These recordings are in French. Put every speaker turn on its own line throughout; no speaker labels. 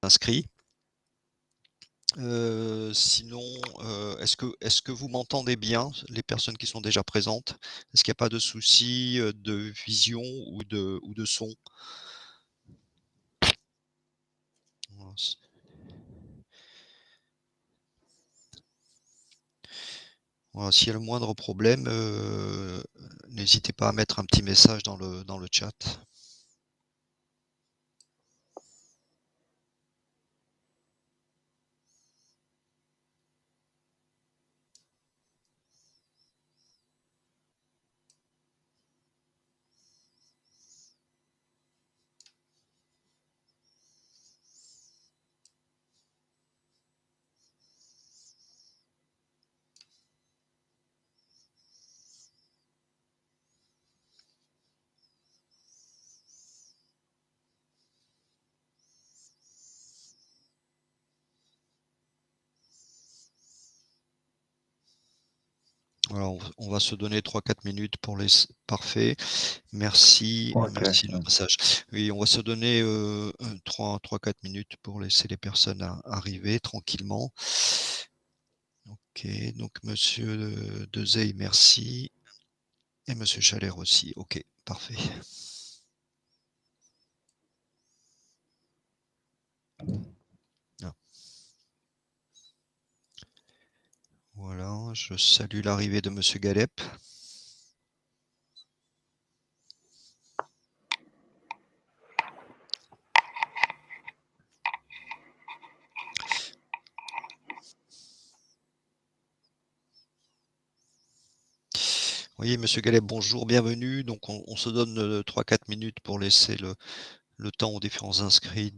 inscrits. Sinon, est-ce que vous m'entendez bien, les personnes qui sont déjà présentes? Est-ce qu'il n'y a pas de souci, de vision ou de son? Voilà, voilà, s'il y a le moindre problème, n'hésitez pas à mettre un petit message dans le chat. Voilà, on va se donner 3-4 minutes pour les parfait. Merci,
Ok.
merci le passage. Oui, on va se donner, 3-4 minutes pour laisser les personnes arriver tranquillement. OK, donc monsieur, Dezey, merci et monsieur Chalère aussi. OK, parfait. Ah. Voilà, je salue l'arrivée de monsieur Galep. Oui, monsieur Galep, bonjour, bienvenue. Donc on se donne, 3-4 minutes pour laisser le temps aux différents inscrits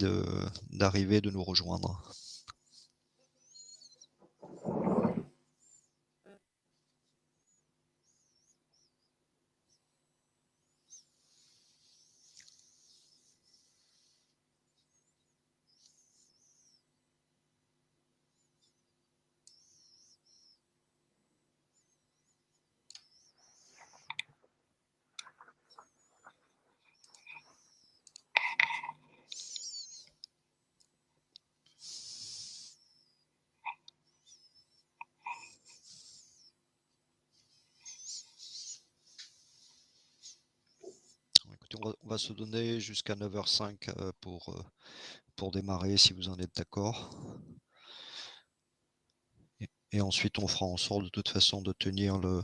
d'arriver, de nous rejoindre. Écoutez, on va se donner jusqu'à 9h05, pour démarrer si vous en êtes d'accord. Et ensuite on fera en sorte de toute façon de tenir le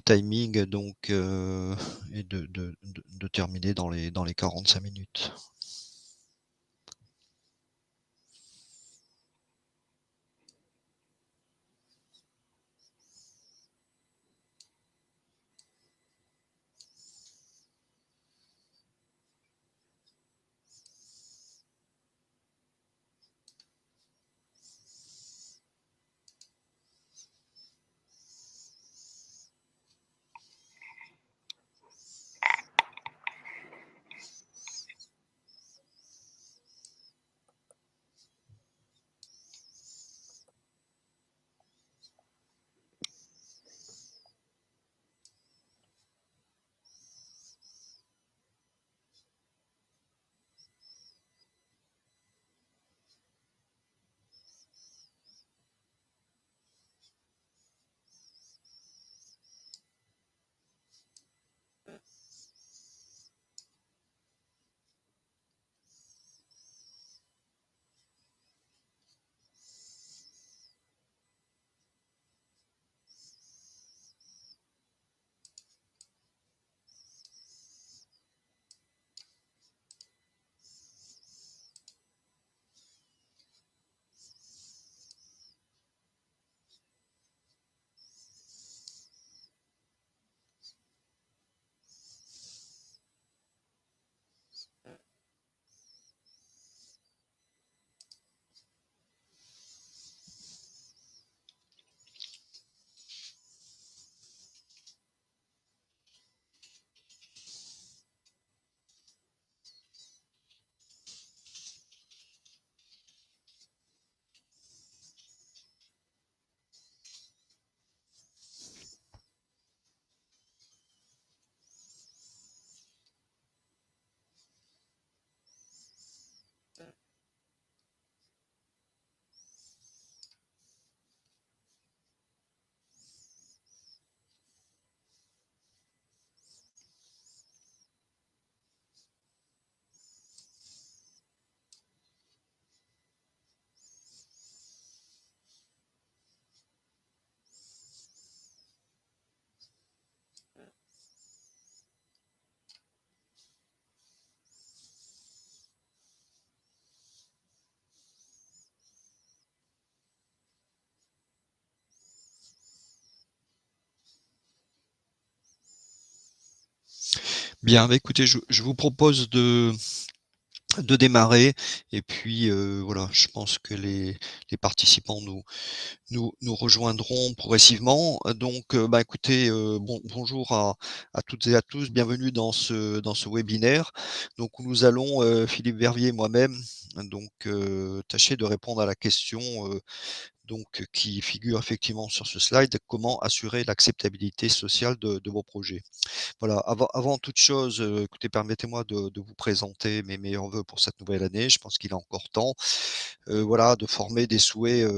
timing donc et de terminer dans les 45 minutes. Bien, bah, écoutez, je vous propose de démarrer et puis, voilà, je pense que les participants nous rejoindront progressivement. Donc, bah, écoutez, bonjour à toutes et à tous. Bienvenue dans ce webinaire. Donc, où nous allons, Philippe Verviers et moi-même, donc, tâcher de répondre à la question, donc, qui figure effectivement sur ce slide: «Comment assurer l'acceptabilité sociale de vos projets?» Voilà, avant toute chose, écoutez, permettez-moi de vous présenter mes meilleurs vœux pour cette nouvelle année. Je pense qu'il est encore temps, voilà, de former des souhaits,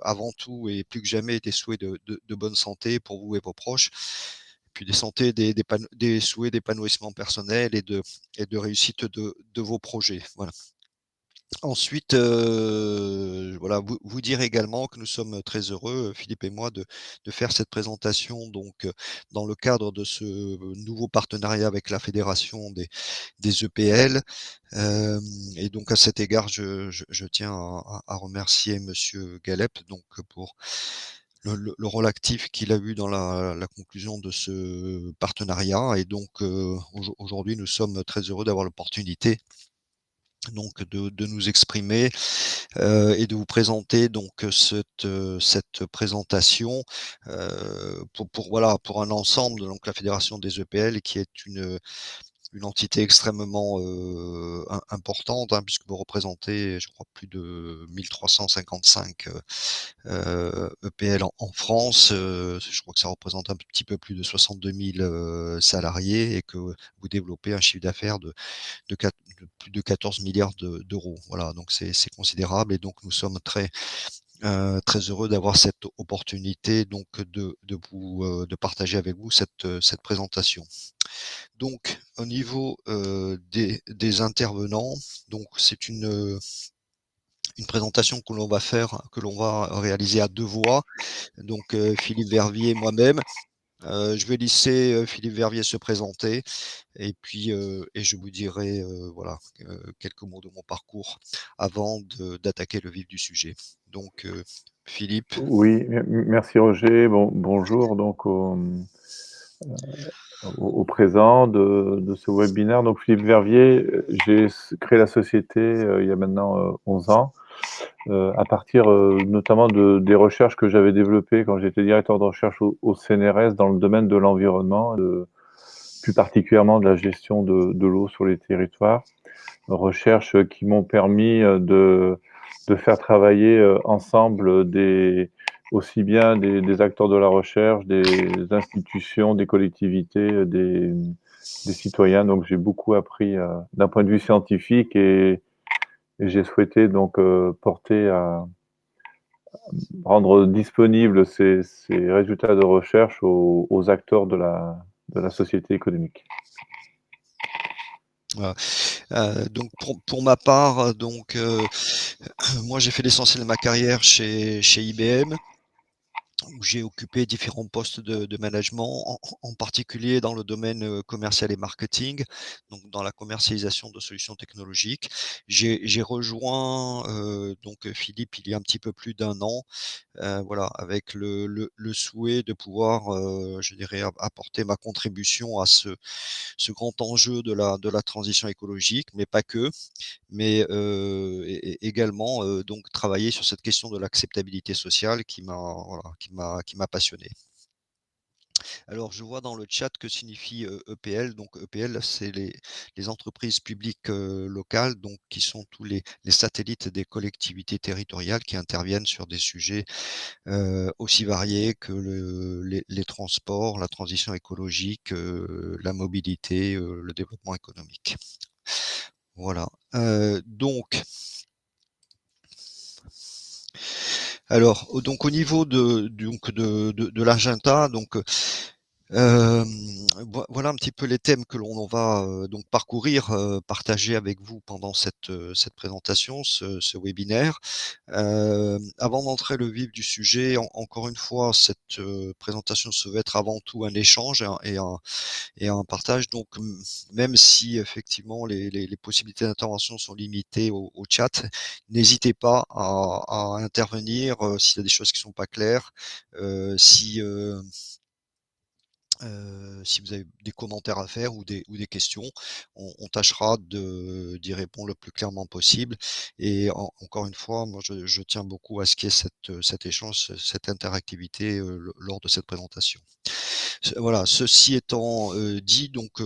avant tout et plus que jamais des souhaits de bonne santé pour vous et vos proches. Puis des souhaits d'épanouissement personnel et de réussite de vos projets. Voilà. Ensuite, voilà, vous dire également que nous sommes très heureux, Philippe et moi, de faire cette présentation donc, dans le cadre de ce nouveau partenariat avec la fédération des EPL. Hem et donc à cet égard, je tiens à remercier monsieur Galep donc, pour le rôle actif qu'il a eu dans la conclusion de ce partenariat et donc, aujourd'hui, nous sommes très heureux d'avoir l'opportunité donc de nous exprimer, et de vous présenter donc, cette présentation, pour voilà, pour un ensemble, donc la fédération des EPL qui est une entité extrêmement, importante, hein, puisque vous représentez, je crois, plus de 1 355, EPL en France. Je crois que ça représente un petit peu plus de 62 000, salariés et que vous développez un chiffre d'affaires de plus de 14 milliards d'euros. Voilà, donc c'est considérable et donc nous sommes très heureux d'avoir cette opportunité donc de partager avec vous cette présentation. Donc au niveau, des intervenants, donc c'est une présentation que l'on va réaliser à 2 voix, donc Philippe Verviers et moi-même. Je vais laisser, Philippe Verviers se présenter et puis, et je vous dirai, voilà, quelques mots de mon parcours avant d'attaquer le vif du sujet. Donc, Philippe?
Oui, merci Roger. Bonjour donc au présent de ce webinaire. Donc Philippe Verviers, j'ai créé la société il y a maintenant 11 ans, à partir notamment des recherches que j'avais développées quand j'étais directeur de recherche au CNRS dans le domaine de l'environnement, plus particulièrement de la gestion de l'eau sur les territoires. Recherches qui m'ont permis de faire travailler ensemble aussi bien des acteurs de la recherche, des institutions, des collectivités, des citoyens. Donc j'ai beaucoup appris d'un point de vue scientifique et j'ai souhaité donc porter à rendre disponibles ces résultats de recherche aux acteurs de la société économique.
Voilà. Donc pour ma part, donc, moi j'ai fait l'essentiel de ma carrière chez IBM, où j'ai occupé différents postes de management, en particulier dans le domaine, commercial et marketing, donc dans la commercialisation de solutions technologiques. J'ai rejoint, donc, Philippe il y a un petit peu plus d'1 an, voilà, avec le souhait de pouvoir, je dirais, apporter ma contribution à ce grand enjeu de la transition écologique, mais pas que, mais également, donc travailler sur cette question de l'acceptabilité sociale qui m'a voilà, qui m'a passionné. Alors je vois dans le chat que signifie, EPL, donc EPL c'est les entreprises publiques, locales, donc qui sont tous les satellites des collectivités territoriales qui interviennent sur des sujets, aussi variés que les transports, la transition écologique, la mobilité, le développement économique. Voilà, donc alors, donc au niveau de l'agenda, donc, voilà un petit peu les thèmes que l'on va, donc parcourir, partager avec vous pendant cette présentation, ce webinaire. Avant d'entrer le vif du sujet, encore une fois, cette, présentation se veut être avant tout un échange et un partage. Donc, même si effectivement les possibilités d'intervention sont limitées au chat, n'hésitez pas à intervenir s'il y a des choses qui sont pas claires, si Si vous avez des commentaires à faire ou des questions, on tâchera d'y répondre le plus clairement possible et encore une fois, moi je tiens beaucoup à ce qu'il y ait cet échange, cette interactivité, lors de cette présentation. Voilà, ceci étant, dit, donc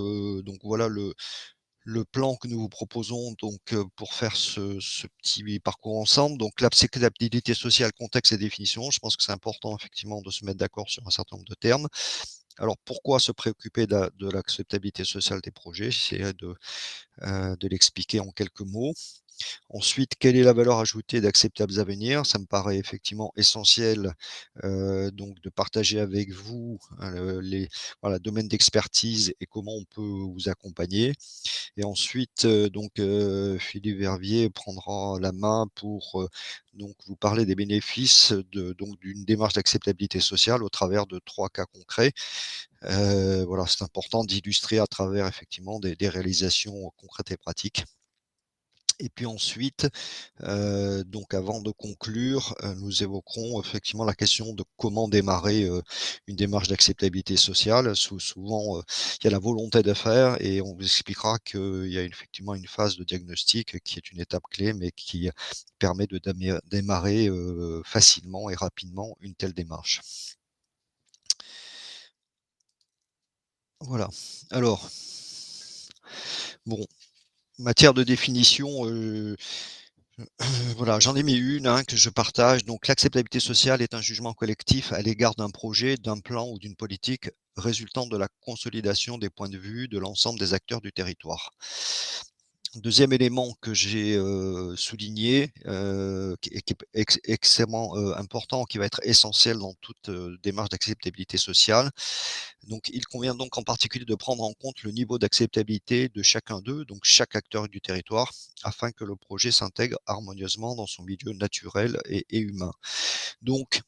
voilà le plan que nous vous proposons donc, pour faire ce petit parcours ensemble. Donc l'acceptabilité sociale, contexte et définition. Je pense que c'est important effectivement de se mettre d'accord sur un certain nombre de termes. Alors pourquoi se préoccuper de l'acceptabilité sociale des projets? J'essaierai de l'expliquer en quelques mots. Ensuite, quelle est la valeur ajoutée d'Acceptables à venir? Ça me paraît effectivement essentiel, donc de partager avec vous, les voilà, domaines d'expertise et comment on peut vous accompagner. Et ensuite, Philippe Vervier prendra la main pour, donc vous parler des bénéfices d'une démarche d'acceptabilité sociale au travers de 3 cas concrets. Voilà, c'est important d'illustrer à travers effectivement des réalisations concrètes et pratiques. Et puis ensuite, donc avant de conclure, nous évoquerons effectivement la question de comment démarrer, une démarche d'acceptabilité sociale. Souvent, il y a la volonté de faire et on vous expliquera qu'il y a effectivement une phase de diagnostic qui est une étape clé, mais qui permet de démarrer, facilement et rapidement une telle démarche. Voilà. Alors, bon, matière de définition, voilà, j'en ai mis une, hein, que je partage. Donc, l'acceptabilité sociale est un jugement collectif à l'égard d'un projet, d'un plan ou d'une politique résultant de la consolidation des points de vue de l'ensemble des acteurs du territoire. Deuxième élément que j'ai, souligné, qui est extrêmement, important, qui va être essentiel dans toute, démarche d'acceptabilité sociale. Donc il convient donc en particulier de prendre en compte le niveau d'acceptabilité de chacun d'eux, donc chaque acteur du territoire, afin que le projet s'intègre harmonieusement dans son milieu naturel et humain. Donc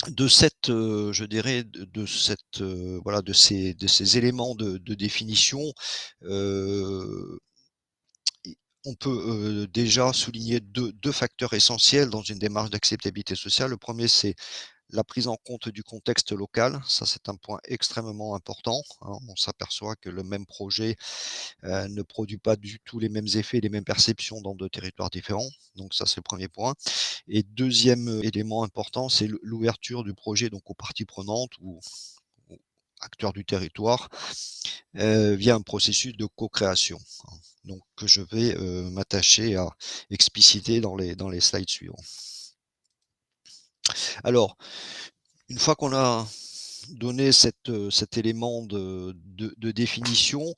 de cette, je dirais de cette, voilà, de ces éléments de définition, heu on peut, déjà souligner deux facteurs essentiels dans une démarche d'acceptabilité sociale. Le premier, c'est la prise en compte du contexte local. Ça, c'est un point extrêmement important, hein. On s'aperçoit que le même projet, ne produit pas du tout les mêmes effets, les mêmes perceptions dans 2 territoires différents. Donc ça, c'est le premier point. Et deuxième élément important, c'est l'ouverture du projet donc aux parties prenantes ou acteurs du territoire, via un processus de co-création, hein, donc que je vais, m'attacher à expliciter dans les slides suivants. Alors, une fois qu'on a donné cet élément de définition,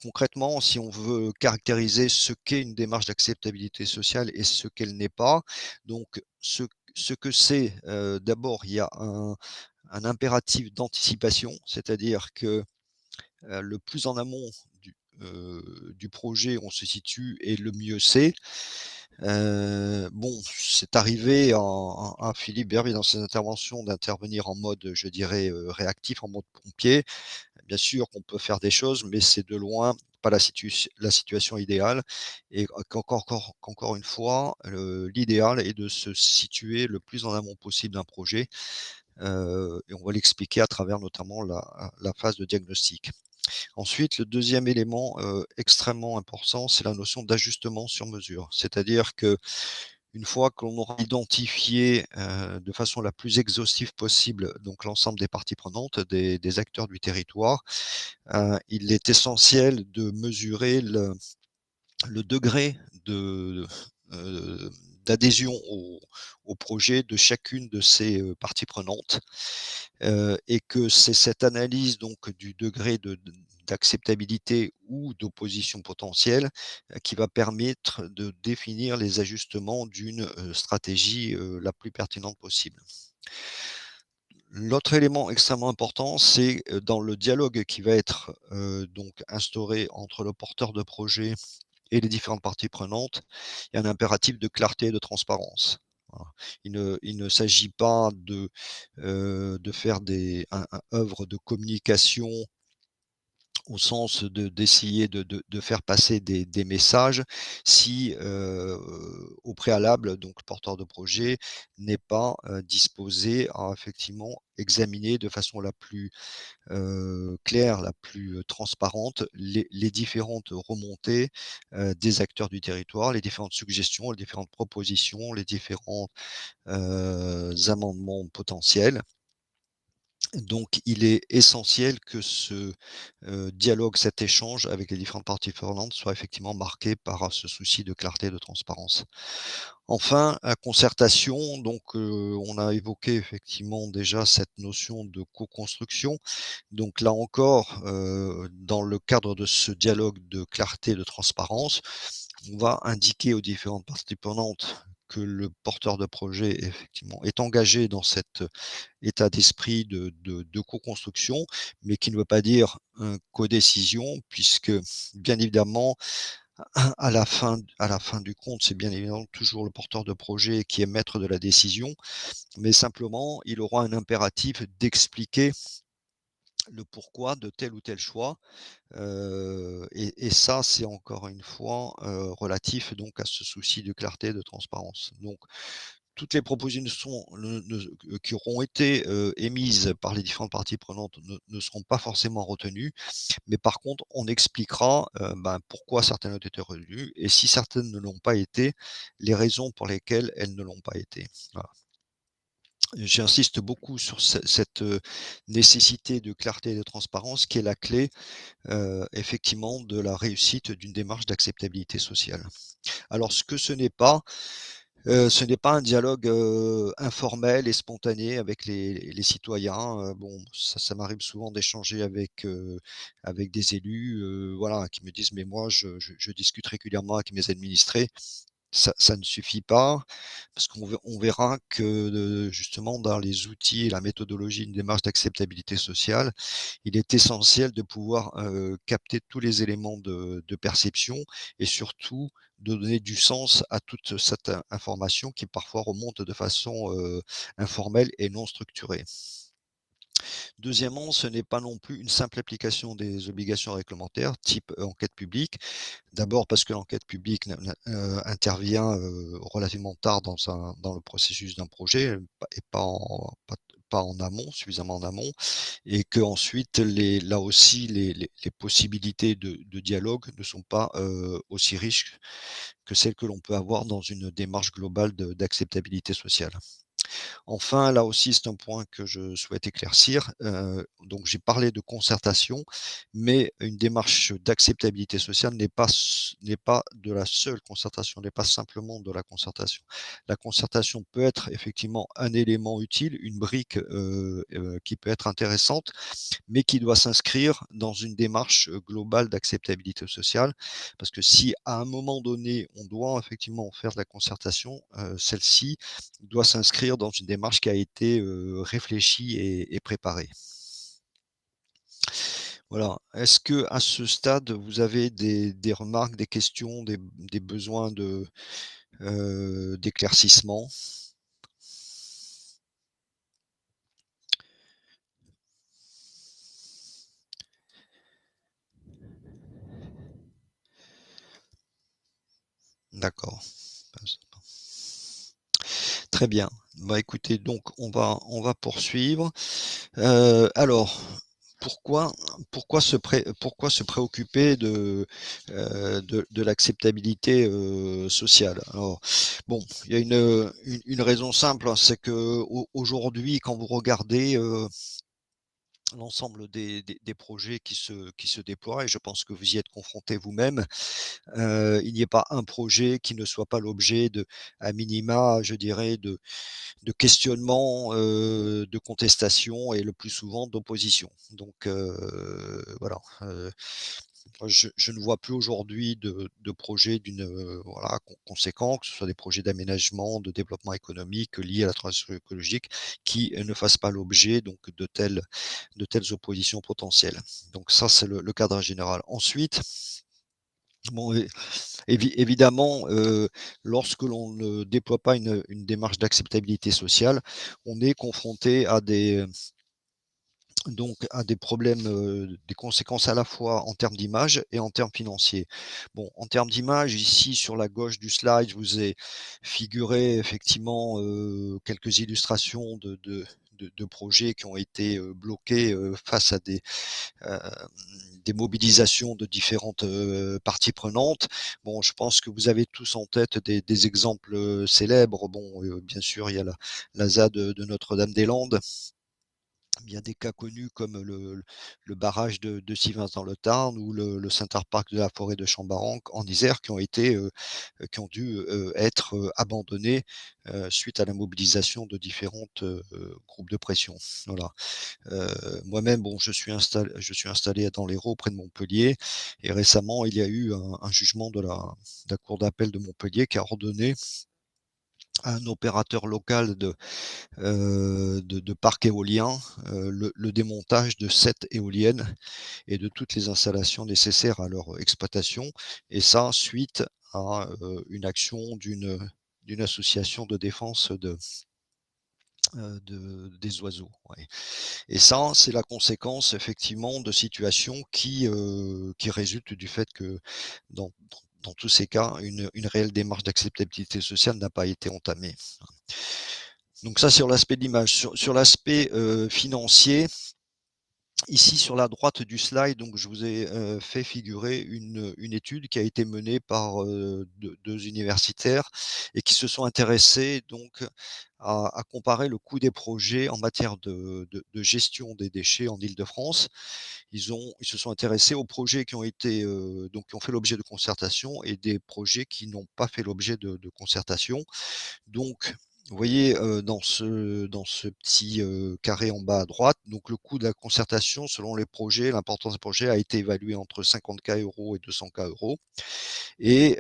concrètement, si on veut caractériser ce qu'est une démarche d'acceptabilité sociale et ce qu'elle n'est pas, donc ce que c'est, d'abord, il y a un impératif d'anticipation, c'est-à-dire que le plus en amont du projet on se situe et le mieux c'est. Bon, c'est arrivé à Philippe Berbier dans ses interventions d'intervenir en mode, je dirais, réactif, en mode pompier. Bien sûr qu'on peut faire des choses, mais c'est de loin pas la situation idéale et qu'encore une fois, l'idéal est de se situer le plus en amont possible d'un projet, et on va l'expliquer à travers notamment la phase de diagnostic. Ensuite, le deuxième élément, extrêmement important, c'est la notion d'ajustement sur mesure. C'est-à-dire qu'une fois qu'on aura identifié, de façon la plus exhaustive possible, donc l'ensemble des parties prenantes, des acteurs du territoire, il est essentiel de mesurer le degré de, heu, d'adhésion au projet de chacune de ces, parties prenantes, et que c'est cette analyse donc du degré d'acceptabilité ou d'opposition potentielle, qui va permettre de définir les ajustements d'une, stratégie, la plus pertinente possible. L'autre élément extrêmement important, c'est, dans le dialogue qui va être, donc instauré entre le porteur de projet et les différentes parties prenantes, il y a un impératif de clarté et de transparence. Voilà. Il ne s'agit pas de faire un œuvre de communication au sens d'essayer de faire passer des messages si, au préalable, donc le porteur de projet n'est pas, disposé à effectivement examiner de façon la plus claire, la plus transparente, les différentes remontées des acteurs du territoire, les différentes suggestions, les différentes propositions, les différents amendements potentiels. Donc, il est essentiel que ce dialogue, cet échange avec les différentes parties prenantes soit effectivement marqué par ce souci de clarté et de transparence. Enfin, la concertation, donc on a évoqué effectivement déjà cette notion de co-construction. Donc là encore, dans le cadre de ce dialogue de clarté et de transparence, on va indiquer aux différentes parties prenantes que le porteur de projet effectivement est engagé dans cet état d'esprit de co-construction, mais qui ne veut pas dire codécision, puisque bien évidemment, à la fin du compte, c'est bien évidemment toujours le porteur de projet qui est maître de la décision, mais simplement, il aura un impératif d'expliquer le pourquoi de tel ou tel choix. Et ça, c'est encore une fois relatif donc à ce souci de clarté et de transparence. Donc, toutes les propositions qui auront été émises par les différentes parties prenantes ne seront pas forcément retenues, mais par contre, on expliquera pourquoi certaines ont été retenues et si certaines ne l'ont pas été, les raisons pour lesquelles elles ne l'ont pas été. Voilà. J'insiste beaucoup sur cette nécessité de clarté et de transparence qui est la clé effectivement de la réussite d'une démarche d'acceptabilité sociale. Alors ce n'est pas un dialogue informel et spontané avec les citoyens. Bon, ça m'arrive souvent d'échanger avec des élus, voilà, qui me disent: «Mais moi je discute régulièrement avec mes administrés». Ça ne suffit pas, parce on verra que, justement dans les outils et la méthodologie d'une démarche d'acceptabilité sociale, il est essentiel de pouvoir, capter tous les éléments de perception et surtout de donner du sens à toute cette information qui parfois remonte de façon, informelle et non structurée. Deuxièmement, ce n'est pas non plus une simple application des obligations réglementaires type enquête publique. D'abord parce que l'enquête publique intervient relativement tard dans le processus d'un projet et pas en amont, suffisamment en amont, et que ensuite là aussi les possibilités de dialogue ne sont pas aussi riches que celles que l'on peut avoir dans une démarche globale d'acceptabilité sociale. Enfin, là aussi, c'est un point que je souhaite éclaircir. Donc j'ai parlé de concertation, mais une démarche d'acceptabilité sociale n'est pas de la seule concertation, n'est pas simplement de la concertation. La concertation peut être effectivement un élément utile, une brique, qui peut être intéressante, mais qui doit s'inscrire dans une démarche, globale d'acceptabilité sociale. Parce que si à un moment donné, on doit effectivement faire de la concertation, celle-ci doit s'inscrire dans une démarche qui a été, réfléchie et préparée. Voilà. Est-ce que à ce stade, vous avez des remarques, des questions, des besoins d'éclaircissement? D'accord. Très bien. Bah, écoutez, donc on va poursuivre. Alors, pourquoi pourquoi se préoccuper de l'acceptabilité, sociale? Alors, bon, il y a une raison simple, hein, c'est qu'aujourd'hui, quand vous regardez, l'ensemble des projets qui se déploient et je pense que vous y êtes confrontés vous-même, il n'y a pas un projet qui ne soit pas l'objet à minima, je dirais, de questionnement, de contestation et le plus souvent d'opposition. Donc voilà, moi je ne vois plus aujourd'hui de projet voilà, conséquent, que ce soit des projets d'aménagement, de développement économique liés à la transition écologique qui ne fassent pas l'objet donc de telles oppositions potentielles. Donc ça, c'est le cadre général. Ensuite, bon, évidemment, lorsque l'on ne déploie pas une démarche d'acceptabilité sociale, on est confronté à des problèmes, des conséquences à la fois en termes d'image et en termes financiers. Bon, en termes d'image, ici sur la gauche du slide, je vous ai figuré effectivement, quelques illustrations de projets qui ont été bloqués face à des mobilisations de différentes parties prenantes. Bon, je pense que vous avez tous en tête des exemples célèbres. Bon, bien sûr, il y a la ZAD de Notre-Dame-des-Landes. Il y a des cas connus comme le barrage de Sivins dans le Tarn ou le Center Park de la forêt de Chambaranque en Isère qui ont dû être abandonnés suite à la mobilisation de différentes groupes de pression. Voilà. Moi-même, bon, je suis installé dans l'Hérault, près de Montpellier, et récemment, il y a eu un jugement de la Cour d'appel de Montpellier qui a ordonné à un opérateur local de parcs éoliens le démontage de 7 éoliennes et de toutes les installations nécessaires à leur exploitation, et ça suite à une action d'une association de défense des oiseaux. Ouais. Et ça, c'est la conséquence effectivement de situations qui résultent du fait que dans tous ces cas, une réelle démarche d'acceptabilité sociale n'a pas été entamée. Donc ça, sur l'aspect de l'image. Sur l'aspect financier, ici sur la droite du slide, donc je vous ai fait figurer une étude qui a été menée par deux universitaires et qui se sont intéressés donc à comparer le coût des projets en matière de gestion des déchets en Île-de-France. Ils se sont intéressés aux projets qui ont été donc qui ont fait l'objet de concertation et des projets qui n'ont pas fait l'objet de concertation. Donc vous voyez dans ce petit carré en bas à droite, donc le coût de la concertation selon les projets, l'importance des projets a été évalué entre 50K € et 200K € et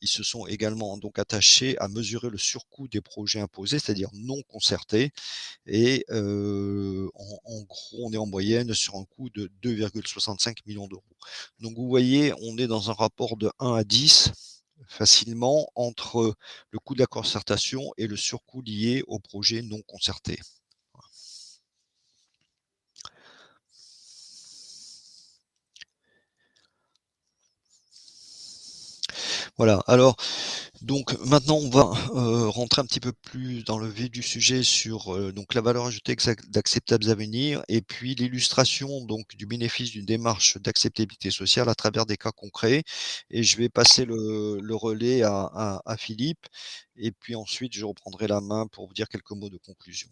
ils se sont également donc attachés à mesurer le surcoût des projets imposés, c'est-à-dire non concertés, et en gros on est en moyenne sur un coût de 2,65 millions d'euros. Donc vous voyez, on est dans un rapport de 1 à 10 facilement entre le coût de la concertation et le surcoût lié au projet non concerté. Voilà, alors donc maintenant on va rentrer un petit peu plus dans le vif du sujet sur donc la valeur ajoutée d'Acceptables Avenir et puis l'illustration donc du bénéfice d'une démarche d'acceptabilité sociale à travers des cas concrets, et je vais passer le relais à Philippe et puis ensuite je reprendrai la main pour vous dire quelques mots de conclusion.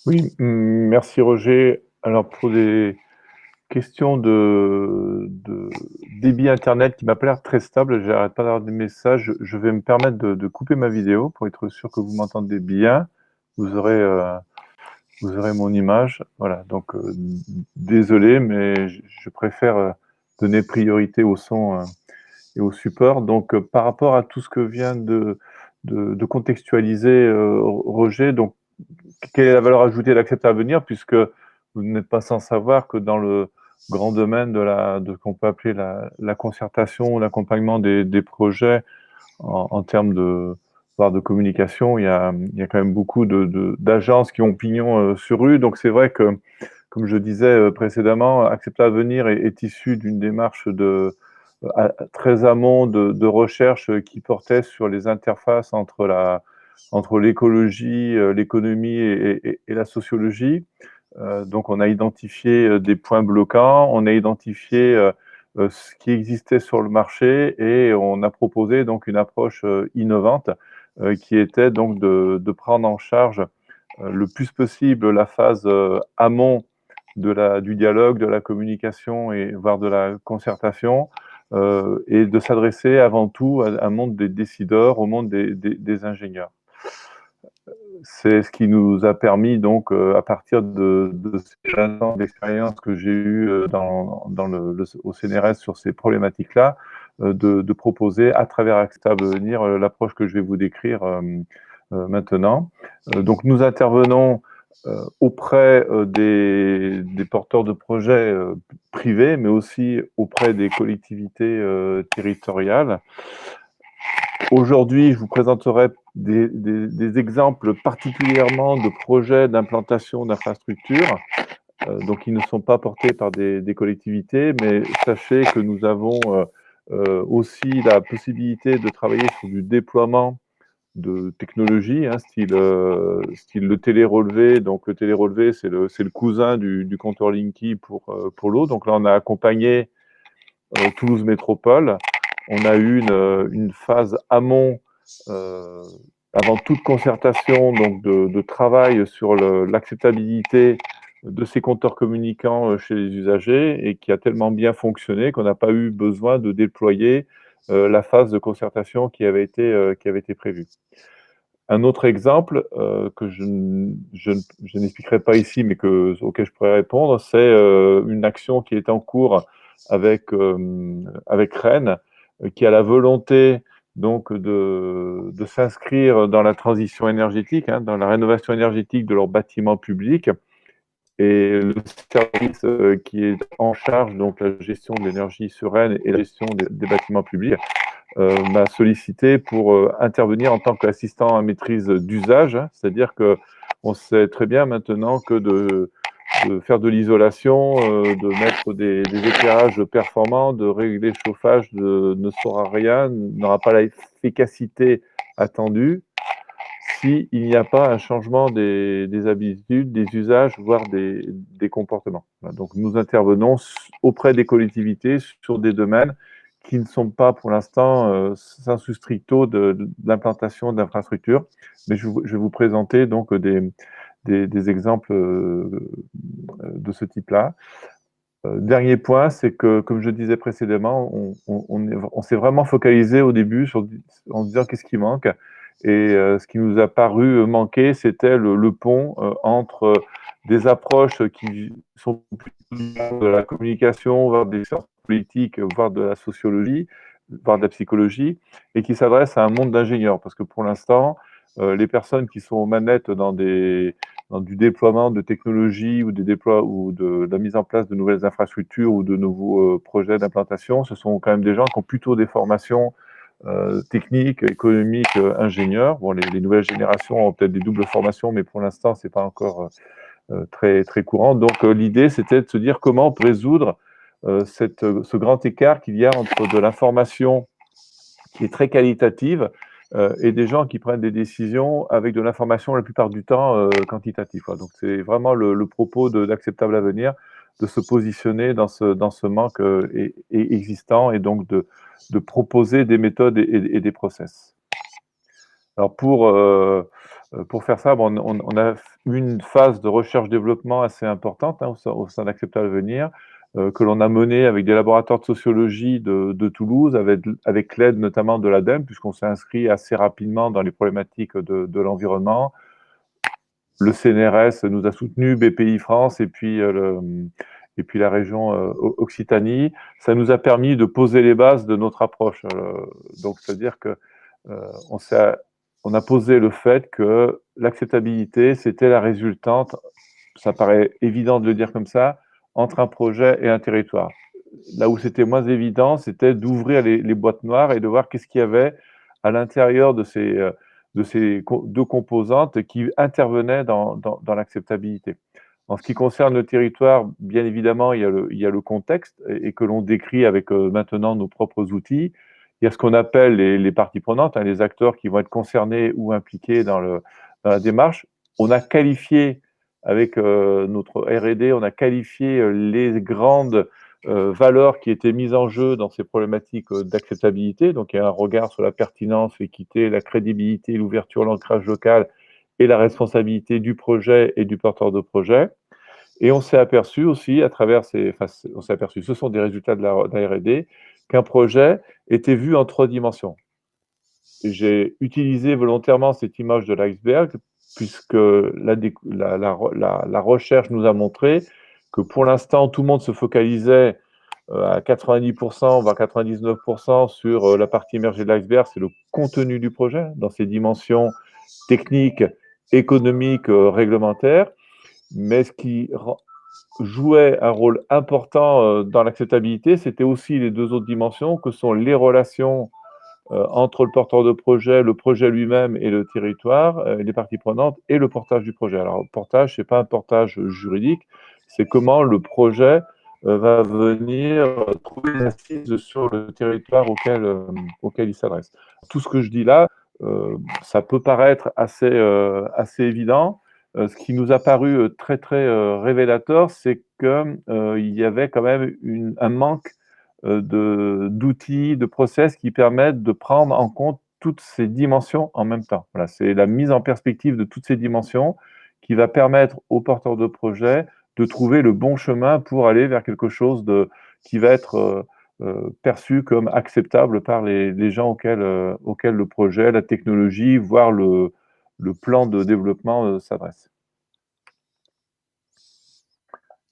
Oui, merci Roger. Alors pour des questions de débit internet qui m'a pas l'air très stable, j'arrête pas d'avoir des messages, je vais me permettre de couper ma vidéo pour être sûr que vous m'entendez bien. Vous aurez mon image. Voilà, donc désolé, mais je préfère donner priorité au son et au support. Donc par rapport à tout ce que vient de contextualiser Roger, donc quelle est la valeur ajoutée d'Acceptables Avenir, puisque vous n'êtes pas sans savoir que dans le grand domaine de ce qu'on peut appeler la concertation, l'accompagnement des projets en termes voire de communication, il y a quand même beaucoup d'agences qui ont pignon sur rue. Donc c'est vrai que, comme je disais précédemment, Acceptables Avenir est issu d'une démarche très amont de recherche qui portait sur les interfaces entre l'écologie, l'économie et la sociologie. Donc on a identifié des points bloquants, on a identifié ce qui existait sur le marché et on a proposé donc une approche innovante qui était donc de prendre en charge le plus possible la phase amont du dialogue, de la communication et voire de la concertation, et de s'adresser avant tout à un monde des décideurs, au monde des ingénieurs. C'est ce qui nous a permis donc, à partir de ces 20 ans d'expérience que j'ai eu au CNRS sur ces problématiques-là, de proposer à travers Acceptables Avenir l'approche que je vais vous décrire maintenant. Donc nous intervenons auprès des porteurs de projets privés, mais aussi auprès des collectivités territoriales. Aujourd'hui, je vous présenterai des exemples particulièrement de projets d'implantation d'infrastructures, donc qui ne sont pas portés par des collectivités, mais sachez que nous avons aussi la possibilité de travailler sur du déploiement technologie, hein, style le télé-relevé. Donc, le télé-relevé, c'est le cousin du compteur Linky pour l'eau. Donc là, on a accompagné Toulouse Métropole. On a eu une phase amont, avant toute concertation, donc de travail sur l'acceptabilité de ces compteurs communicants chez les usagers, et qui a tellement bien fonctionné qu'on n'a pas eu besoin de déployer la phase de concertation qui avait été prévue. Un autre exemple que je n'expliquerai pas ici, mais auquel je pourrais répondre, c'est une action qui est en cours avec Rennes, qui a la volonté donc de s'inscrire dans la transition énergétique, hein, dans la rénovation énergétique de leurs bâtiments publics. Et le service qui est en charge, donc la gestion de l'énergie sur Rennes et la gestion des bâtiments publics, m'a sollicité pour intervenir en tant qu'assistant à maîtrise d'usage, hein, c'est-à-dire qu'on sait très bien maintenant que de faire de l'isolation, de mettre des éclairages performants, de régler le chauffage ne sera rien, n'aura pas l'efficacité attendue s'il n'y a pas un changement des habitudes, des usages, voire des comportements. Donc nous intervenons auprès des collectivités sur des domaines qui ne sont pas pour l'instant sensu stricto de l'implantation d'infrastructures, mais je vais vous présenter donc des exemples de ce type-là. Dernier point, c'est que, comme je disais précédemment, on s'est vraiment focalisé au début en disant qu'est-ce qui manque. Et ce qui nous a paru manquer, c'était le pont entre des approches qui sont plutôt de la communication, voire des sciences politiques, voire de la sociologie, voire de la psychologie, et qui s'adressent à un monde d'ingénieurs. Parce que pour l'instant, les personnes qui sont aux manettes dans du déploiement de technologies ou de la mise en place de nouvelles infrastructures ou de nouveaux projets d'implantation, ce sont quand même des gens qui ont plutôt des formations techniques, économiques, ingénieurs. Bon, les nouvelles générations ont peut-être des doubles formations, mais pour l'instant, c'est pas encore très, très courant. Donc, l'idée, c'était de se dire comment on peut résoudre ce grand écart qu'il y a entre de l'information qui est très qualitative et des gens qui prennent des décisions avec de l'information la plupart du temps quantitative. Donc, c'est vraiment le propos d'Acceptable Avenir, de se positionner dans ce manque existant, et donc de proposer des méthodes et des process. Alors pour faire ça, bon, on a une phase de recherche-développement assez importante, hein, au sein d'Acceptable Avenir, que l'on a menée avec des laboratoires de sociologie de Toulouse, avec l'aide notamment de l'ADEME, puisqu'on s'est inscrit assez rapidement dans les problématiques de l'environnement. Le CNRS nous a soutenus, BPI France, et puis la région Occitanie. Ça nous a permis de poser les bases de notre approche. Donc, c'est-à-dire que on a posé le fait que l'acceptabilité, c'était la résultante, ça paraît évident de le dire comme ça, entre un projet et un territoire. Là où c'était moins évident, c'était d'ouvrir les boîtes noires et de voir qu'est-ce qu'il y avait à l'intérieur de ces deux composantes qui intervenaient dans l'acceptabilité. En ce qui concerne le territoire, bien évidemment, il y a le contexte, et que l'on décrit avec maintenant nos propres outils. Il y a ce qu'on appelle les parties prenantes, hein, les acteurs qui vont être concernés ou impliqués dans la démarche. On a qualifié, avec notre R&D, on a qualifié les grandes valeurs qui étaient mises en jeu dans ces problématiques d'acceptabilité. Donc, il y a un regard sur la pertinence, l'équité, la crédibilité, l'ouverture, l'ancrage local et la responsabilité du projet et du porteur de projet. Et on s'est aperçu aussi, ce sont des résultats de la R&D, qu'un projet était vu en 3 dimensions. J'ai utilisé volontairement cette image de l'iceberg, puisque la recherche nous a montré que pour l'instant, tout le monde se focalisait à 90%, voire 99% sur la partie émergée de l'iceberg, c'est le contenu du projet, dans ses dimensions techniques, économiques, réglementaires. Mais ce qui jouait un rôle important dans l'acceptabilité, c'était aussi les 2 autres dimensions, que sont les relations entre le porteur de projet, le projet lui-même et le territoire, les parties prenantes, et le portage du projet. Alors, le portage, ce n'est pas un portage juridique, c'est comment le projet va venir trouver une assise sur le territoire auquel il s'adresse. Tout ce que je dis là ça peut paraître assez évident. Ce qui nous a paru très très révélateur, c'est qu'il y avait quand même un manque d'outils, de process qui permettent de prendre en compte toutes ces dimensions en même temps. Voilà, c'est la mise en perspective de toutes ces dimensions qui va permettre aux porteurs de projets de trouver le bon chemin pour aller vers quelque chose qui va être perçu comme acceptable par les gens auxquels le projet, la technologie, voire le plan de développement s'adresse.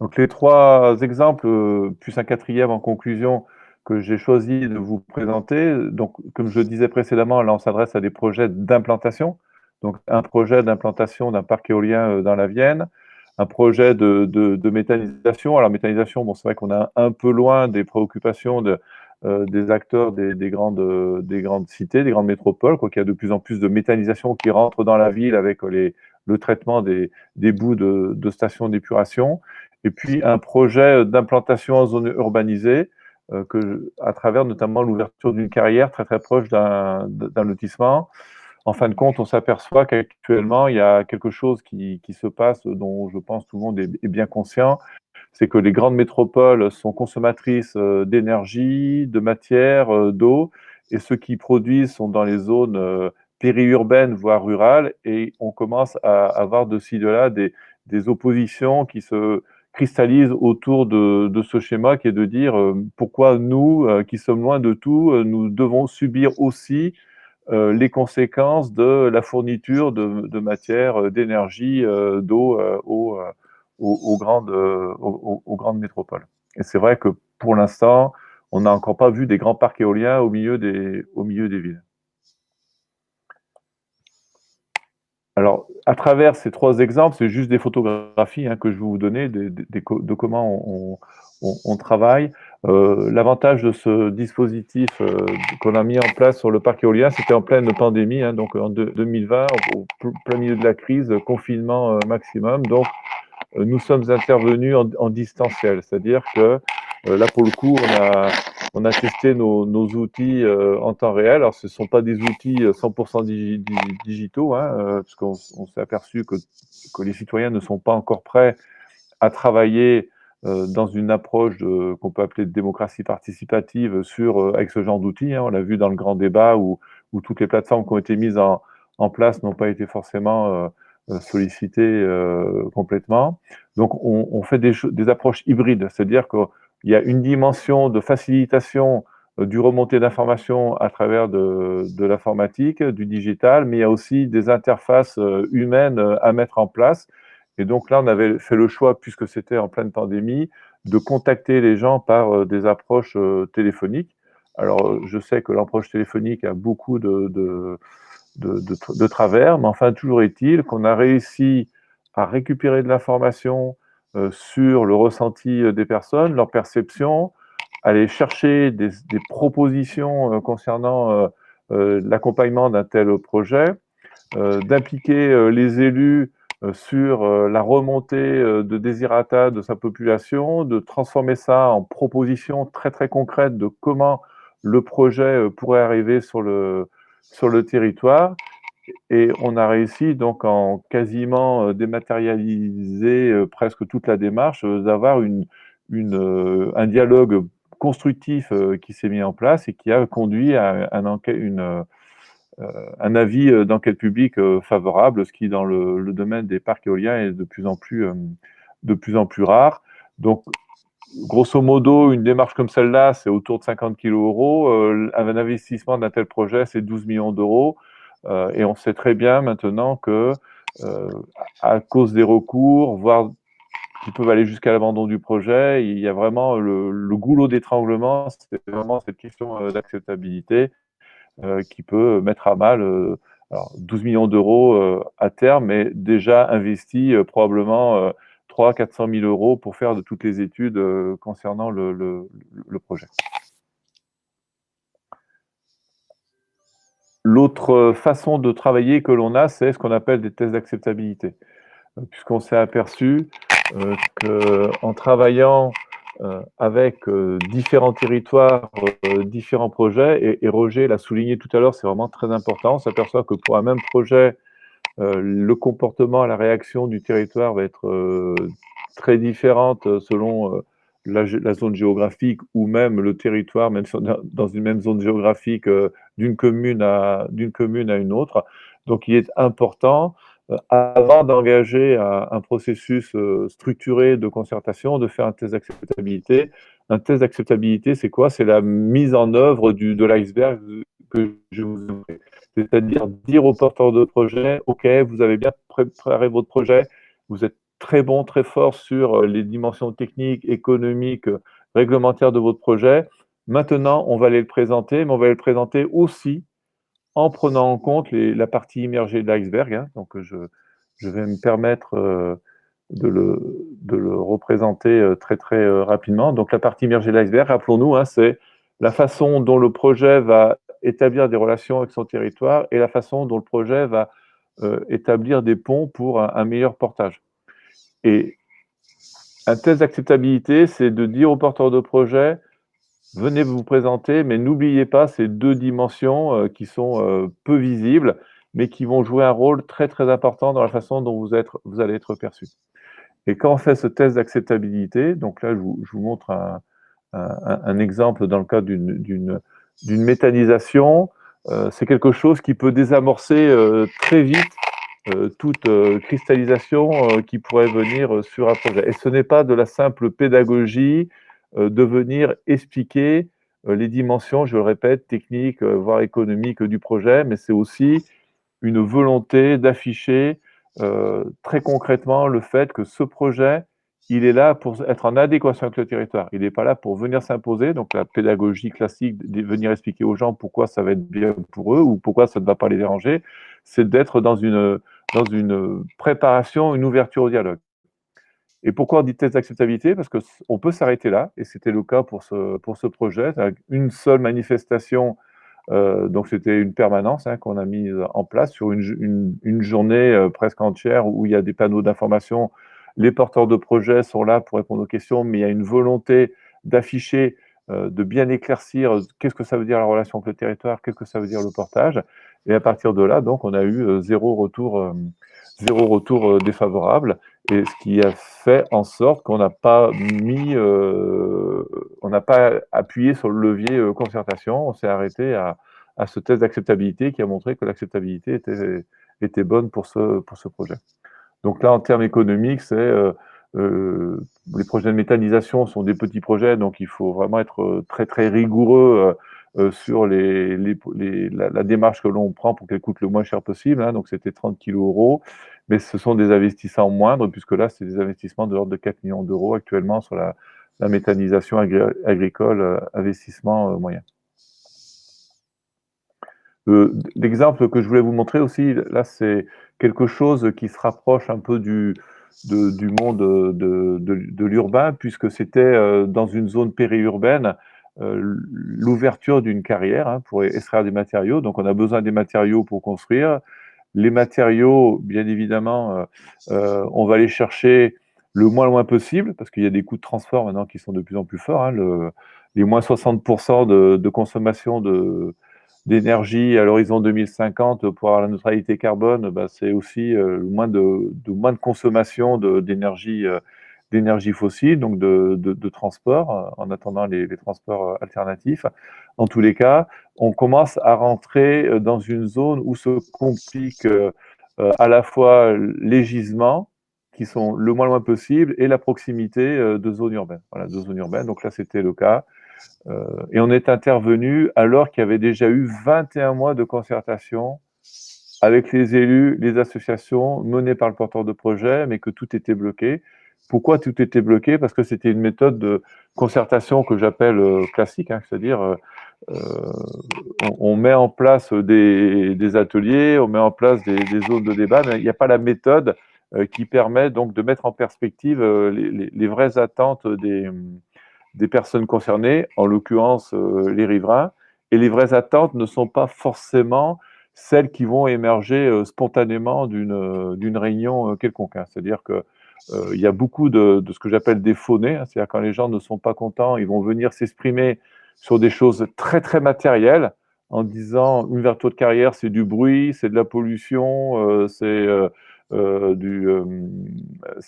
Donc les trois exemples, plus un quatrième en conclusion, que j'ai choisi de vous présenter. Donc, comme je le disais précédemment, là, on s'adresse à des projets d'implantation. Donc, un projet d'implantation d'un parc éolien dans la Vienne, un projet de méthanisation. Alors, méthanisation, bon, c'est vrai qu'on est un peu loin des préoccupations des acteurs des grandes cités, des grandes métropoles, quoi qu'il y a de plus en plus de méthanisation qui rentre dans la ville avec le traitement des bouts de stations d'épuration. Et puis, un projet d'implantation en zone urbanisée, à travers notamment l'ouverture d'une carrière très très proche d'un lotissement. En fin de compte, on s'aperçoit qu'actuellement, il y a quelque chose qui se passe dont je pense tout le monde est bien conscient, c'est que les grandes métropoles sont consommatrices d'énergie, de matière, d'eau, et ceux qui produisent sont dans les zones périurbaines, voire rurales, et on commence à avoir de ci, de là des oppositions qui se cristallise autour de ce schéma qui est de dire pourquoi nous, qui sommes loin de tout, nous devons subir aussi les conséquences de la fourniture de matière, d'énergie, d'eau aux grandes métropoles. Et c'est vrai que pour l'instant, on n'a encore pas vu des grands parcs éoliens au milieu des villes. Alors, à travers ces trois exemples, c'est juste des photographies que je vais vous donner de comment on travaille. L'avantage de ce dispositif qu'on a mis en place sur le parc éolien, c'était en pleine pandémie, donc en 2020, au plein milieu de la crise, confinement maximum. Donc, nous sommes intervenus en distanciel, c'est-à-dire que là, pour le coup, on a testé nos outils en temps réel. Alors, ce ne sont pas des outils 100% digitaux, parce qu'on s'est aperçu que les citoyens ne sont pas encore prêts à travailler dans une approche qu'on peut appeler de démocratie participative avec ce genre d'outils. On l'a vu dans le grand débat où toutes les plateformes qui ont été mises en place n'ont pas été forcément sollicitées complètement. Donc, on fait des approches hybrides, c'est-à-dire qu'il y a une dimension de facilitation du remontée d'informations à travers de l'informatique, du digital, mais il y a aussi des interfaces humaines à mettre en place. Et donc là, on avait fait le choix, puisque c'était en pleine pandémie, de contacter les gens par des approches téléphoniques. Alors, je sais que l'approche téléphonique a beaucoup de travers, mais enfin, toujours est-il qu'on a réussi à récupérer de l'information sur le ressenti des personnes, leur perception, aller chercher des propositions concernant l'accompagnement d'un tel projet, d'impliquer les élus sur la remontée de désirata de sa population, de transformer ça en propositions très très concrètes de comment le projet pourrait arriver sur le territoire. Et on a réussi donc en quasiment dématérialiser presque toute la démarche, d'avoir un dialogue constructif qui s'est mis en place et qui a conduit à un avis d'enquête publique favorable, ce qui dans le domaine des parcs éoliens est de plus en plus rare. Donc, grosso modo, une démarche comme celle-là, c'est autour de 50 kg €. Un investissement d'un tel projet, c'est 12 millions d'euros. Et on sait très bien maintenant que, à cause des recours, voire qui peuvent aller jusqu'à l'abandon du projet, il y a vraiment le goulot d'étranglement, c'est vraiment cette question d'acceptabilité qui peut mettre à mal 12 millions d'euros à terme, mais déjà investi probablement 300 000 à 400 000 euros pour faire de toutes les études concernant le projet. L'autre façon de travailler que l'on a, c'est ce qu'on appelle des tests d'acceptabilité. Puisqu'on s'est aperçu qu'en travaillant avec différents territoires, différents projets. Et Roger l'a souligné tout à l'heure, c'est vraiment très important. On s'aperçoit que pour un même projet, le comportement, la réaction du territoire va être très différente selon la zone géographique ou même le territoire, même si on est dans une même zone géographique, d'une commune à une autre. Donc, il est important, avant d'engager un processus structuré de concertation, de faire un test d'acceptabilité. Un test d'acceptabilité, c'est quoi? C'est la mise en œuvre de l'iceberg que je vous ai montré. C'est-à-dire dire aux porteurs de projet, OK, vous avez bien préparé votre projet, vous êtes très bon, très fort sur les dimensions techniques, économiques, réglementaires de votre projet. Maintenant, on va aller le présenter, mais on va le présenter aussi en prenant en compte la partie immergée de l'iceberg. Hein. Donc, je vais me permettre de le représenter très, très rapidement. Donc, la partie immergée de l'iceberg, rappelons-nous, hein, c'est la façon dont le projet va établir des relations avec son territoire et la façon dont le projet va établir des ponts pour un meilleur portage. Et un test d'acceptabilité, c'est de dire aux porteurs de projet, venez vous présenter, mais n'oubliez pas ces deux dimensions qui sont peu visibles, mais qui vont jouer un rôle très très important dans la façon dont vous allez être perçu. Et quand on fait ce test d'acceptabilité, donc là je vous montre un exemple dans le cadre d'une méthanisation, c'est quelque chose qui peut désamorcer très vite toute cristallisation qui pourrait venir sur un projet. Et ce n'est pas de la simple pédagogie de venir expliquer les dimensions, je le répète, techniques, voire économiques du projet, mais c'est aussi une volonté d'afficher très concrètement le fait que ce projet, il est là pour être en adéquation avec le territoire. Il n'est pas là pour venir s'imposer, donc la pédagogie classique, de venir expliquer aux gens pourquoi ça va être bien pour eux ou pourquoi ça ne va pas les déranger, c'est d'être dans une préparation, une ouverture au dialogue. Et pourquoi on dit test d'acceptabilité? Parce qu'on peut s'arrêter là, et c'était le cas pour ce projet, avec une seule manifestation. Donc c'était une permanence hein, qu'on a mise en place sur une journée presque entière où il y a des panneaux d'information. Les porteurs de projets sont là pour répondre aux questions, mais il y a une volonté d'afficher, de bien éclaircir qu'est-ce que ça veut dire la relation avec le territoire, qu'est-ce que ça veut dire le portage. Et à partir de là, donc, on a eu zéro retour défavorable. Et ce qui a fait en sorte qu'on n'a pas on n'a pas appuyé sur le levier concertation. On s'est arrêté à ce test d'acceptabilité qui a montré que l'acceptabilité était bonne pour ce projet. Donc là, en termes économiques, les projets de méthanisation sont des petits projets, donc il faut vraiment être très très rigoureux sur la démarche que l'on prend pour qu'elle coûte le moins cher possible. Hein. Donc c'était 30 kg €, mais ce sont des investissements moindres, puisque là, c'est des investissements de l'ordre de 4 millions d'euros actuellement sur la méthanisation agricole, investissement moyen. L'exemple que je voulais vous montrer aussi, là, c'est quelque chose qui se rapproche un peu du monde de l'urbain, puisque c'était dans une zone périurbaine, l'ouverture d'une carrière hein, pour extraire des matériaux. Donc, on a besoin des matériaux pour construire. Les matériaux, bien évidemment, on va les chercher le moins loin possible, parce qu'il y a des coûts de transport maintenant qui sont de plus en plus forts. Hein, les moins 60% de consommation d'énergie à l'horizon 2050 pour avoir la neutralité carbone, bah, c'est aussi moins de consommation d'énergie fossile, donc de transport, en attendant les transports alternatifs. En tous les cas, on commence à rentrer dans une zone où se compliquent à la fois les gisements, qui sont le moins loin possible, et la proximité de zones urbaines. Voilà, de zones urbaines. Donc là, c'était le cas. Et on est intervenu alors qu'il y avait déjà eu 21 mois de concertation avec les élus, les associations, menées par le porteur de projet, mais que tout était bloqué. Pourquoi tout était bloqué? Parce que c'était une méthode de concertation que j'appelle classique, hein, c'est-à-dire on met en place des ateliers, on met en place des zones de débat, mais il n'y a pas la méthode qui permet donc de mettre en perspective les vraies attentes des personnes concernées, en l'occurrence les riverains, et les vraies attentes ne sont pas forcément celles qui vont émerger spontanément d'une réunion quelconque. Hein. C'est-à-dire que il y a beaucoup de ce que j'appelle des faunés, hein, c'est-à-dire quand les gens ne sont pas contents, ils vont venir s'exprimer sur des choses très très matérielles en disant une ouverture de carrière, c'est du bruit, c'est de la pollution, c'est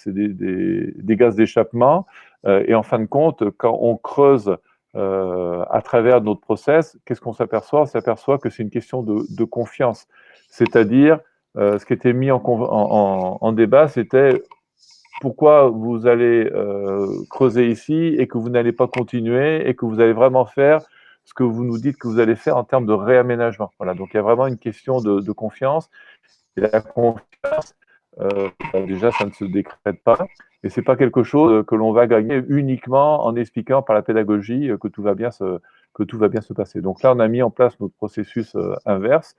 des gaz d'échappement. Et en fin de compte, quand on creuse à travers notre process, qu'est-ce qu'on s'aperçoit? On s'aperçoit que c'est une question de confiance. C'est-à-dire, ce qui était mis en débat, c'était pourquoi vous allez creuser ici et que vous n'allez pas continuer et que vous allez vraiment faire ce que vous nous dites que vous allez faire en termes de réaménagement. Voilà, donc il y a vraiment une question de confiance. Et la confiance, déjà, ça ne se décrète pas. Et ce n'est pas quelque chose que l'on va gagner uniquement en expliquant par la pédagogie que tout va bien se passer. Donc là, on a mis en place notre processus inverse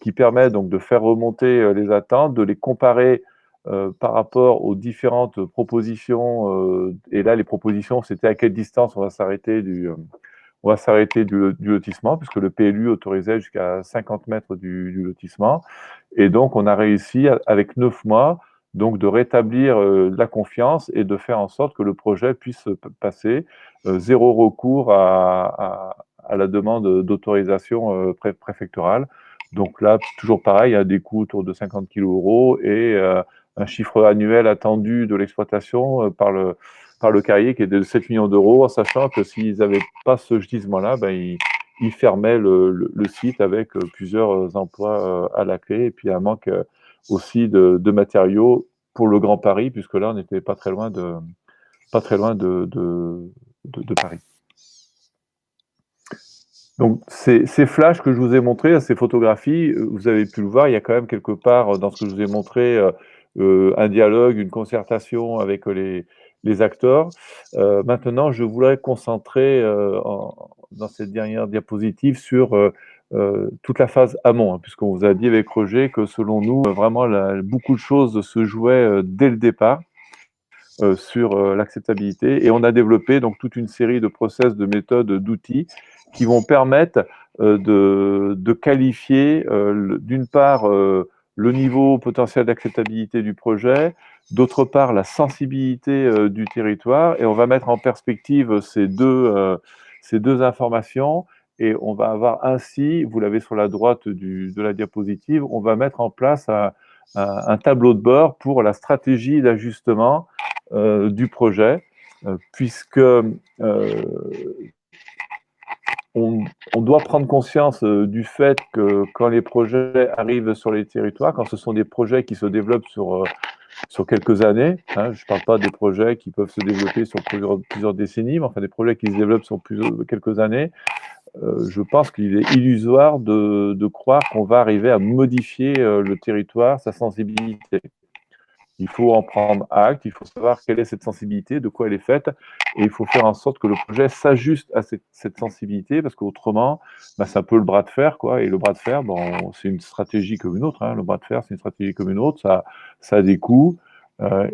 qui permet donc de faire remonter les attentes, de les comparer par rapport aux différentes propositions. Et là, les propositions, c'était à quelle distance on va s'arrêter du lotissement, puisque le PLU autorisait jusqu'à 50 mètres du lotissement. Et donc, on a réussi, avec 9 mois, donc de rétablir la confiance et de faire en sorte que le projet puisse passer. Zéro recours à la demande d'autorisation préfectorale. Donc là, toujours pareil, il y a des coûts autour de 50 kg euros et un chiffre annuel attendu de l'exploitation par le carrier qui est de 7 millions d'euros, en sachant que s'ils n'avaient pas ce gisement-là, ben, ils fermaient le site avec plusieurs emplois à la clé et puis un manque aussi de matériaux pour le Grand Paris, puisque là, on n'était pas très loin de Paris. Donc, ces flashs que je vous ai montrés, ces photographies, vous avez pu le voir, il y a quand même quelque part dans ce que je vous ai montré un dialogue, une concertation avec les acteurs. Maintenant, je voudrais concentrer dans cette dernière diapositive sur toute la phase amont, hein, puisqu'on vous a dit avec Roger que selon nous, vraiment, beaucoup de choses se jouaient dès le départ. Sur l'acceptabilité. Et on a développé donc toute une série de process, de méthodes, d'outils qui vont permettre de qualifier d'une part le niveau potentiel d'acceptabilité du projet, d'autre part la sensibilité du territoire. Et on va mettre en perspective ces deux informations. Et on va avoir ainsi, vous l'avez sur la droite de la diapositive, on va mettre en place un tableau de bord pour la stratégie d'ajustement du projet, puisque on doit prendre conscience du fait que quand les projets arrivent sur les territoires, quand ce sont des projets qui se développent sur quelques années, hein, je ne parle pas des projets qui peuvent se développer sur plusieurs décennies, mais enfin des projets qui se développent sur quelques années, je pense qu'il est illusoire de croire qu'on va arriver à modifier le territoire, sa sensibilité. Il faut en prendre acte, il faut savoir quelle est cette sensibilité, de quoi elle est faite, et il faut faire en sorte que le projet s'ajuste à cette sensibilité, parce qu'autrement, bah, c'est un peu le bras de fer, quoi. Et le bras de fer, bon, c'est une stratégie comme une autre, hein. Le bras de fer, c'est une stratégie comme une autre, ça a des coûts,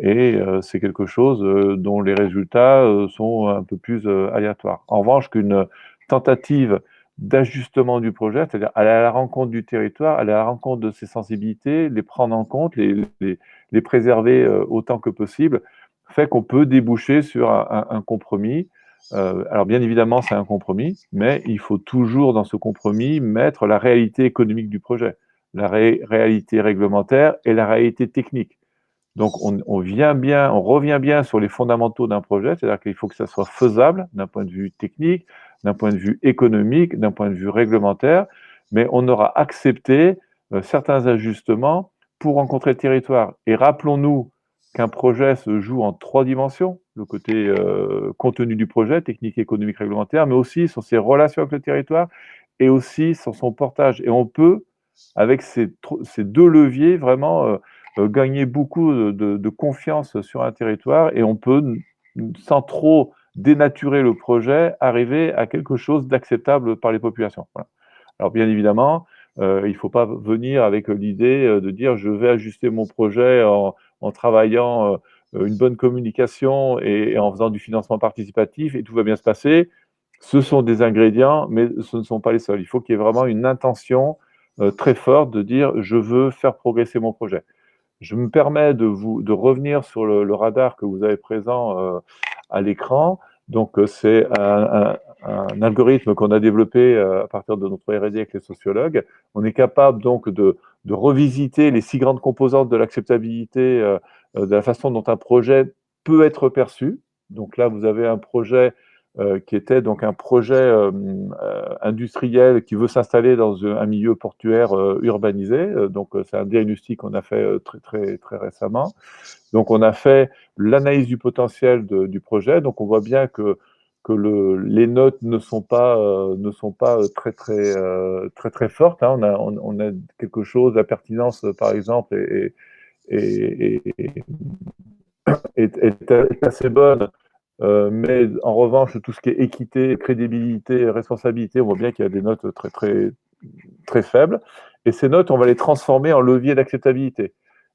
et c'est quelque chose dont les résultats sont un peu plus aléatoires. En revanche, qu'une tentative d'ajustement du projet, c'est-à-dire aller à la rencontre du territoire, aller à la rencontre de ses sensibilités, les prendre en compte, les préserver autant que possible, fait qu'on peut déboucher sur un compromis. Alors bien évidemment, c'est un compromis, mais il faut toujours dans ce compromis mettre la réalité économique du projet, la réalité réglementaire et la réalité technique. Donc on revient bien sur les fondamentaux d'un projet, c'est-à-dire qu'il faut que ça soit faisable d'un point de vue technique, d'un point de vue économique, d'un point de vue réglementaire, mais on aura accepté certains ajustements pour rencontrer le territoire. Et rappelons-nous qu'un projet se joue en 3 dimensions, le côté contenu du projet, technique, économique, réglementaire, mais aussi sur ses relations avec le territoire et aussi sur son portage. Et on peut, avec ces 2 leviers, vraiment gagner beaucoup de confiance sur un territoire et on peut, sans trop dénaturer le projet, arriver à quelque chose d'acceptable par les populations. Voilà. Alors bien évidemment, il ne faut pas venir avec l'idée de dire je vais ajuster mon projet en travaillant une bonne communication et en faisant du financement participatif et tout va bien se passer. Ce sont des ingrédients, mais ce ne sont pas les seuls. Il faut qu'il y ait vraiment une intention très forte de dire je veux faire progresser mon projet. Je me permets de revenir sur le radar que vous avez présent à l'écran. Donc, c'est un algorithme qu'on a développé à partir de notre R&D avec les sociologues. On est capable donc de revisiter les 6 grandes composantes de l'acceptabilité, de la façon dont un projet peut être perçu. Donc là, vous avez un projet qui était donc un projet industriel qui veut s'installer dans un milieu portuaire urbanisé. Donc, c'est un diagnostic qu'on a fait très récemment. Donc, on a fait l'analyse du potentiel du projet. Donc, on voit bien que les notes ne sont pas très fortes, hein. On a quelque chose, la pertinence, par exemple, est, est assez bonne. Mais en revanche, tout ce qui est équité, crédibilité, responsabilité, on voit bien qu'il y a des notes très faibles. Et ces notes, on va les transformer en levier d'acceptabilité.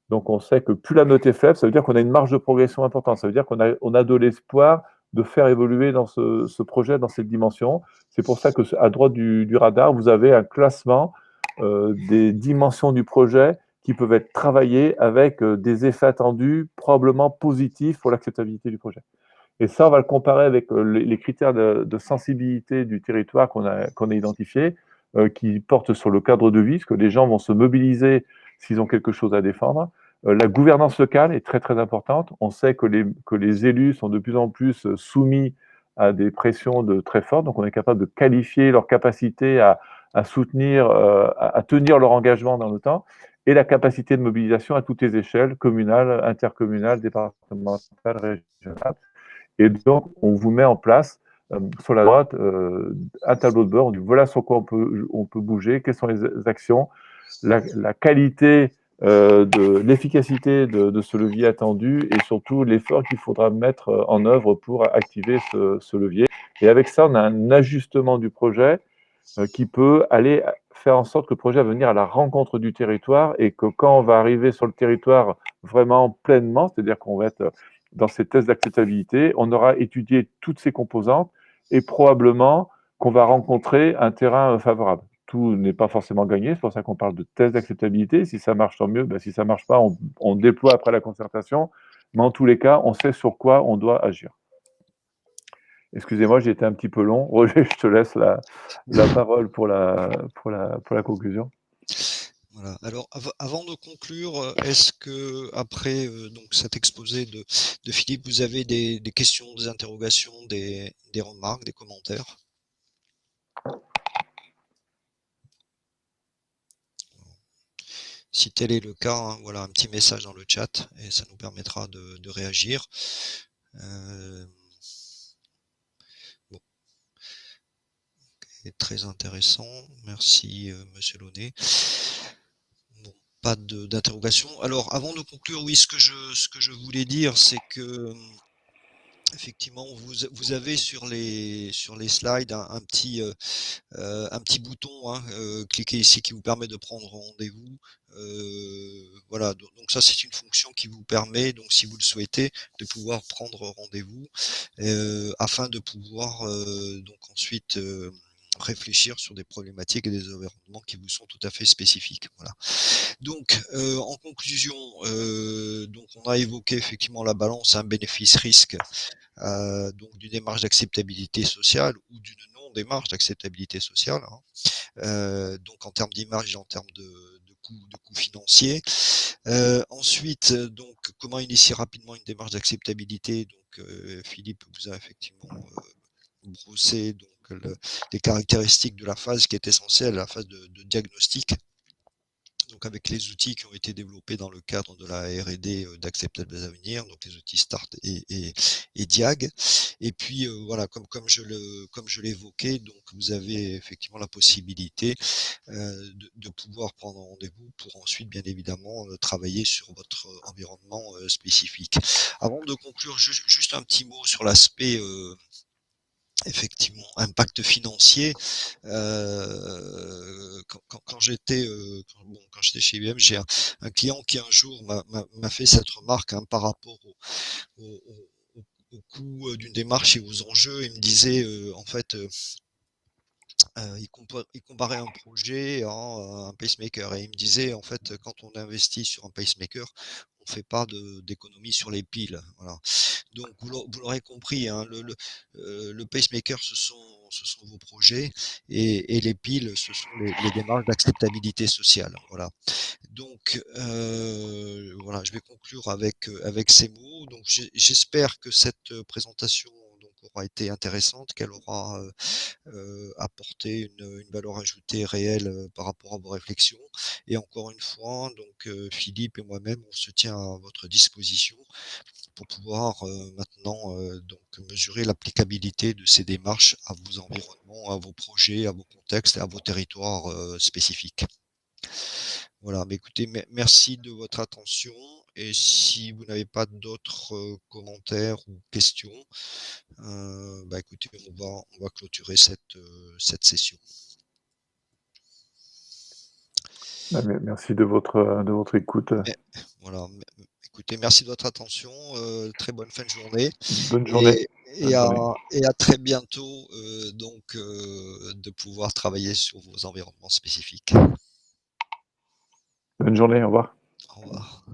Donc, on sait que plus la note est faible, ça veut dire qu'on a une marge de progression importante. Ça veut dire qu'on a de l'espoir de faire évoluer dans ce projet, dans cette dimension. C'est pour ça que à droite du radar, vous avez un classement des dimensions du projet qui peuvent être travaillées avec des effets attendus probablement positifs pour l'acceptabilité du projet. Et ça, on va le comparer avec les critères de sensibilité du territoire qu'on a identifiés, qui portent sur le cadre de vie, parce que les gens vont se mobiliser s'ils ont quelque chose à défendre. La gouvernance locale est très importante. On sait que les élus sont de plus en plus soumis à des pressions très fortes, donc on est capable de qualifier leur capacité à soutenir, à tenir leur engagement dans le temps, et la capacité de mobilisation à toutes les échelles, communales, intercommunales, départementales, régionales. Et donc, on vous met en place sur la droite un tableau de bord. On dit voilà sur quoi on peut bouger, quelles sont les actions, la qualité de l'efficacité de ce levier attendu et surtout l'effort qu'il faudra mettre en œuvre pour activer ce levier. Et avec ça, on a un ajustement du projet qui peut aller faire en sorte que le projet va venir à la rencontre du territoire et que quand on va arriver sur le territoire vraiment pleinement, c'est-à-dire qu'on va être dans ces tests d'acceptabilité, on aura étudié toutes ces composantes et probablement qu'on va rencontrer un terrain favorable. Tout n'est pas forcément gagné, c'est pour ça qu'on parle de tests d'acceptabilité. Si ça marche, tant mieux. Ben, si ça ne marche pas, on déploie après la concertation. Mais en tous les cas, on sait sur quoi on doit agir. Excusez-moi, j'ai été un petit peu long. Roger, je te laisse la parole pour la conclusion.
Voilà. Alors, avant de conclure, est-ce que après donc cet exposé de Philippe, vous avez des questions, des interrogations, des remarques, des commentaires? Si tel est le cas, hein, voilà, un petit message dans le chat et ça nous permettra de réagir. Bon. Okay, très intéressant. Merci, Monsieur Launay. Bon, pas d'interrogation. Alors, avant de conclure, oui, ce que je voulais dire, c'est que effectivement, vous avez sur les slides un petit bouton, hein, cliquez ici qui vous permet de prendre rendez-vous. Voilà, donc ça c'est une fonction qui vous permet, donc si vous le souhaitez, de pouvoir prendre rendez-vous afin de pouvoir donc ensuite réfléchir sur des problématiques et des environnements qui vous sont tout à fait spécifiques. Voilà. Donc, en conclusion, donc on a évoqué effectivement la balance, un bénéfice-risque, donc d'une démarche d'acceptabilité sociale ou d'une non-démarche d'acceptabilité sociale, hein. Donc en termes d'image et en termes de coûts financiers. Ensuite, donc comment initier rapidement une démarche d'acceptabilité. Donc Philippe vous a effectivement brossé donc les caractéristiques de la phase qui est essentielle, la phase de diagnostic. Donc avec les outils qui ont été développés dans le cadre de la R&D d'Acceptable Avenir, donc les outils START et DIAG. Et puis voilà, comme je l'évoquais, donc vous avez effectivement la possibilité de pouvoir prendre rendez-vous pour ensuite bien évidemment travailler sur votre environnement spécifique. Avant de conclure, juste un petit mot sur l'aspect effectivement, impact financier. Quand j'étais chez IBM, j'ai un client qui un jour m'a fait cette remarque, hein, par rapport au coût d'une démarche et aux enjeux. Il me disait en fait il comparait un projet à un pacemaker et il me disait: «En fait, quand on investit sur un pacemaker, on fait pas d'économie sur les piles». Voilà. Donc vous l'aurez compris, hein, le pacemaker, ce sont vos projets et les piles, ce sont les démarches d'acceptabilité sociale. Voilà. Donc, voilà, je vais conclure avec ces mots. Donc j'espère que cette, présentation donc aura été intéressante, qu'elle aura, apporté une valeur ajoutée réelle, par rapport à vos réflexions et encore une fois, donc, Philippe et moi-même, on se tient à votre disposition pour pouvoir, maintenant, donc mesurer l'applicabilité de ces démarches à vos environnements, à vos projets, à vos contextes et à vos territoires, spécifiques. Voilà, mais écoutez, merci de votre attention et si vous n'avez pas d'autres, commentaires ou questions, bah, écoutez, on va clôturer cette session.
Bah, merci de votre écoute.
Mais voilà, écoutez, merci de votre attention, très bonne fin de journée
Bonne journée.
et et
Bonne
à
journée.
et à très bientôt, donc de pouvoir travailler sur vos environnements spécifiques.
Bonne journée. Au revoir.
Au revoir.